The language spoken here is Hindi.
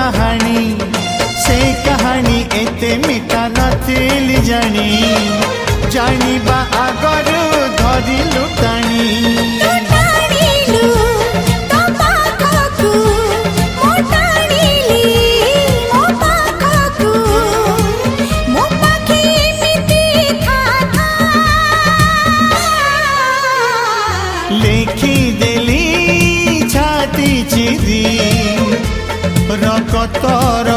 कहानी से कहानी एते मिठा नथिली जानी जानिबा आगरु धरिलु टाणी लेखिदेली छाती चिरी रकतर